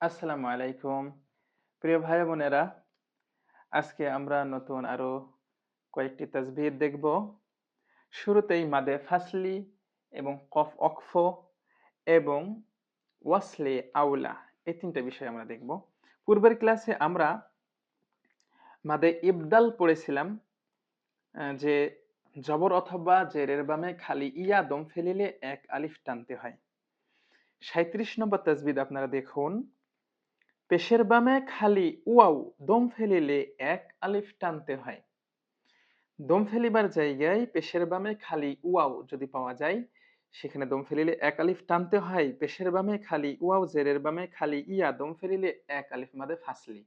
আসসালামু আলাইকুম। প্রিয় ভাই বোনেরা, আজকে আমরা নতুন আরো কয়েকটি তাসবিহ দেখব। শুরুতেই মাদে ফাসলি এবং কফ অক্ফ এবং ওয়াসলে আউলা এই তিনটা বিষয় আমরা দেখব। পূর্বের ক্লাসে আমরা মাদে ইবদাল পড়েছিলাম, যে জবর অথবা জেরের বামে খালি ইয়া দম ফেলিলে এক আলিফ টানতে হয়। ৩৭ নম্বর তাসবিহ আপনারা দেখুন, পেশের বামে খালি ওয়াও দম ফেলিলে এক আলিফ টানতে হয়। দম ফেলিবার জায়গায় পেশের বামে খালি ওয়াও যদি পাওয়া যায়, সেখানে দম ফেলিলে এক আলিফ টানতে হয়। পেশের বামে খালি ওয়াও, জেরের বামে খালি ইয়া, দম ফেলিলে এক আলিফ মাদে ফাসলি।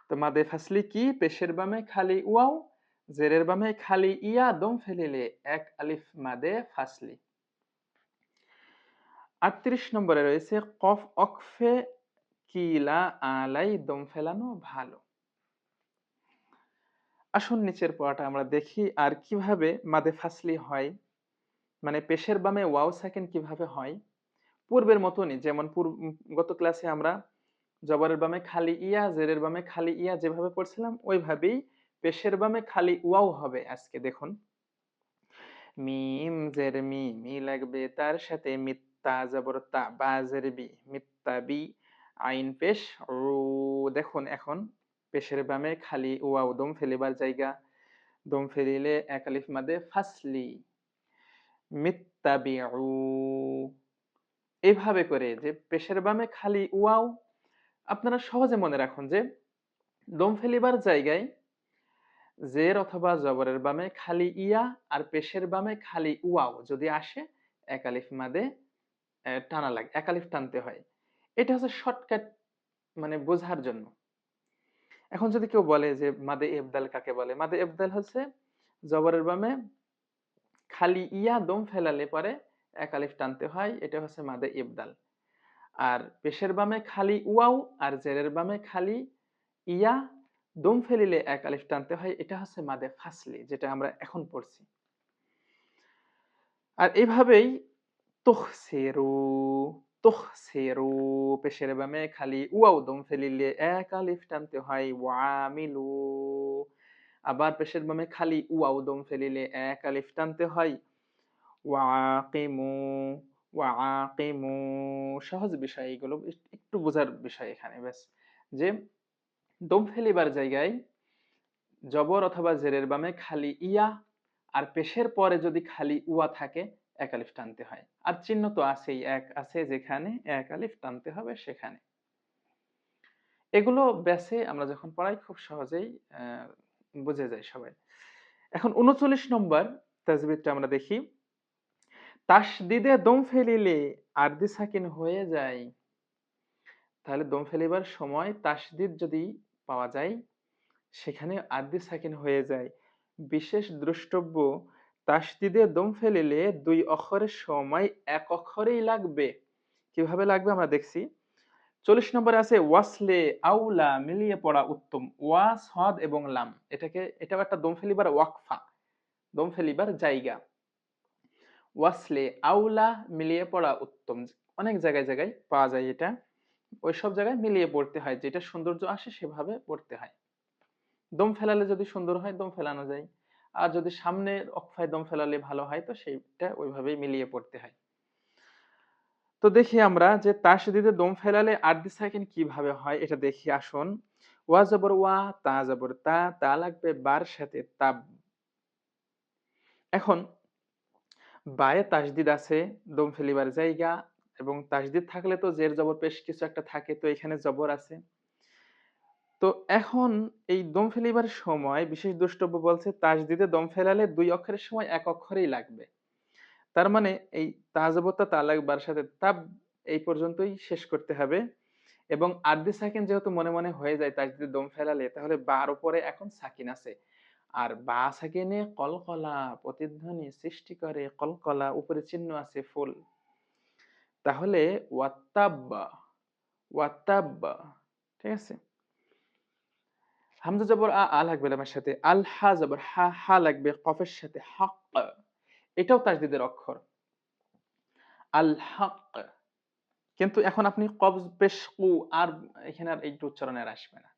তো মাদে ফাসলি কি? পেশের বামে খালি ওয়াও, জেরের বামে খালি ইয়া, দম ফেলিলে এক আলিফ মাদে ফাসলি। ৩৮ নম্বরে রয়েছে কফ অকফে কিলা আলাই দম ফেলানো ভালো। আসুন নিচের পড়াটা আমরা দেখি আর কিভাবে মাদে ফাসলি হয়, মানে পেশের বামে ওয়াও সাকিন কিভাবে হয়। পূর্বের মতনই, যেমন গত ক্লাসে আমরা জবরের বামে খালি ইয়া, জেরের বামে খালি ইয়া যেভাবে পড়ছিলাম ওইভাবেই পেশের বামে খালি ওয়াও হবে। আজকে দেখুন, মিম জের মি, মি লাগবে তার সাথে মিত্তা জবর তা, বা জের বি, মিত্তা বি, আইন পেশ রু। দেখুন এখন পেশের বামে খালি ওয়াও, দম ফেলিবার জায়গা, দম ফেলিলে এক আলিফ মাদে ফাসলি। মিত্তাবিউ, এইভাবে করে যে পেশের বামে খালি ওয়াও, আপনারা সহজে মনে রাখুন যে দম ফেলিবার জায়গায় জের অথবা জবরের বামে খালি ইয়া আর পেশের বামে খালি ওয়াও যদি আসে, এক আলিফ মাদে টানা লাগে, এক আলিফ টানতে হয়। এটা হচ্ছে শর্টকাট, মানে বোঝার জন্য। এখন যদি কেউ বলে যে মাদে ইবদাল কাকে বলে, মাদে ইবদাল হচ্ছে জবরের বামে খালি ইয়া দম ফেলালে পরে এক আলিফ টানতে হয়, এটা হচ্ছে মাদে ইবদাল। আর পেশের বামে খালি ওয়াও আর জেরের বামে খালি ইয়া, দম ফেলিলে এক আলিফ টানতে হয়, এটা হচ্ছে মাদে ফাসলি, যেটা আমরা এখন পড়ছি। আর এভাবেই তুখসিরু, তুখসিরু, পেশের বামে খালি ওয়াও দম ফেলিলে এক আলিফ টানতে হয়। ওয়ামিলু, আবার পেশের বামে খালি ওয়াও দম ফেলিলে এক আলিফ টানতে হয়। ওয়াকিমু, ওয়াকিমু, সহজ বিষয় এগুলো, একটু বোঝার বিষয় এখানে ব্যাস। যে দম ফেলিবার জায়গায় জবর অথবা জেরের বামে খালি ইয়া আর পেশের পরে যদি খালি উয়া থাকে, এক আলিফ টানতে হয়। আর চিহ্ন তো আছেই, এক আছে যেখানে এক আলিফ টানতে হবে সেখানে। এগুলো ব্যাসে আমরা যখন পড়াই খুব সহজেই বুঝে যায় সবাই। এখন ৩৯ নম্বর তাজবিদটা আমরা দেখি, তাসদিদে দম ফেলিলে আরদি সাকিন হয়ে যায়। তাহলে দম ফেলিবার সময় তাসদিদ যদি পাওয়া যায়, সেখানে আরদি সাকিন হয়ে যায়। বিশেষ দ্রষ্টব্য, তাসদিদে দম ফেলিলে দুই অক্ষরের সময় এক অক্ষরেই লাগবে। কিভাবে লাগবে আমরা দেখছি। ৪০ নম্বরে আছে ওয়াসলে আউলা মিলিয়ে পড়া উত্তম। ওয়া, সদ এবং লাম, এটাও একটা দম ফেলিবার ওয়াকফা, দম ফেলিবার জায়গা। ওয়াসলে আউলা মিলিয়ে পড়া উত্তম, অনেক জায়গায় জায়গায় পাওয়া যায় এটা। ওই সব জায়গায় মিলিয়ে পড়তে হয়, যেটা সৌন্দর্য আসে সেভাবে পড়তে হয়। দম ফেলালে যদি সুন্দর হয় দম ফেলানো যায়, আর যদি সামনের অক্ষয় দম ফেলালে ভালো হয় তো সেইটা ওইভাবেই মিলিয়ে পড়তে হয়। তো দেখি আমরা যে তাসদিদে দম ফেলালে আরদি সাকিন কিভাবে হয় এটা দেখি আসুন। ওয়া জবর ওয়া, তা জবর তা, তা লাগবে বার সাথে তাব। এখন বায়ে তাসদিদ আছে, দম ফেলিবার জায়গা, এবং তাসদিদ থাকলে তো জের জবর পেশ কিছু একটা থাকে, তো এখানে জবর আছে। তো এখন এই দম ফেলিবার সময় বিশেষ দ্রষ্টব্য বলছে তাসদিদে দম ফেলালে দুই অক্ষরের সময় এক অক্ষরেই লাগবে। তার মানে এই তাজবতা তালাক বার সাথে তাব এই পর্যন্তই শেষ করতে হবে। এবং আরদি সাকিন যেহেতু মনে মনে হয়ে যায় তাসদিদে দম ফেলালে, তাহলে বার উপরে এখন সাকিন আছে, আর বা সাকিনে কলকলা প্রতিধ্বনি সৃষ্টি করে, কলকলা উপরে চিহ্ন আছে ফুল। তাহলে ওয়াত্তাব্বা, ওয়াত্তাব্বা, ঠিক আছে। হামজা জবর আ, আ লাগবে লামের সাথে। আল হা জবর হা, হা লাগবে কফের সাথে। হক, এটাও তাসদিদের অক্ষর। আল হক, কিন্তু এখন আপনি কবজ পেশ কু আর এখানে আর এইটা উচ্চারণে আর আসবে না।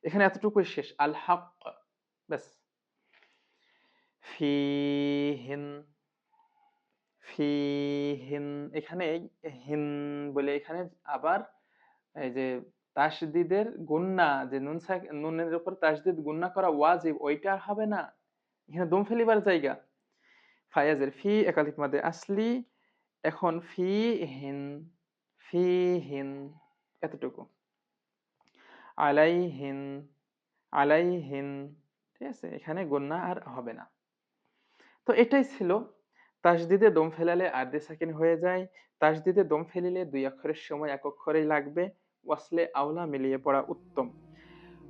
এখানে এতটুকুই শেষ। আল হক ব্যাস। ফিহিন, ফিহিন এখানে এই হিন বলে এখানে আবার এই যে তাসদিদের গুন্না যে নুনের উপর তাসদিদ গুন্না করা ওয়াজিব ওইটা আর হবে না। এখানে দম ফেলিবার জায়গা। ফায়াজের ফি একালিফ মাদে আসলি এখন ফিহিন, ফিহিন এতটুকু। আলাইহিন, আলাইহিন ঠিক আছে? এখানে গুন্না আর হবে না। তো এটাই ছিল তাসদিদে দম ফেলালে আরদে সাকিন হয়ে যায়। তাসদিদে দম ফেলিলে ২ অক্ষরের সময় ১ অক্ষরেই লাগবে। ওয়াসলে আওলা মিলিয়ে পড়া উত্তম।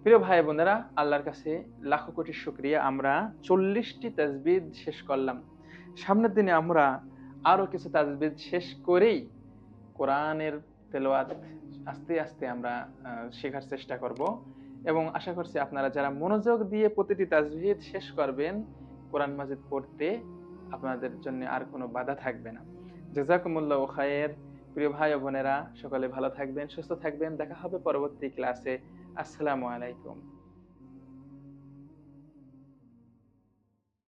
প্রিয় ভাই বোনেরা, আল্লাহর কাছে লাখো কোটি শুকরিয়া আমরা ৪০ টি তাজবিদ শেষ করলাম। সামনের দিনে আমরা আরো কিছু তাজবিদ শেষ করেই কোরআনের তেলাওয়াত আস্তে, আস্তে আমরা শেখার চেষ্টা করব এবং আশা করছি আপনারা যারা মনোযোগ দিয়ে প্রতিটি তাজবিদ শেষ করবেন, কোরআন মাজিদ পড়তে আপনাদের জন্য আর কোনো বাধা থাকবে না। জাযাকুমুল্লাহু খায়ের। প্রিয় ভাই ও বোনেরা সকলে ভালো থাকবেন, সুস্থ থাকবেন। দেখা হবে পরবর্তী ক্লাসে। আসসালামু আলাইকুম।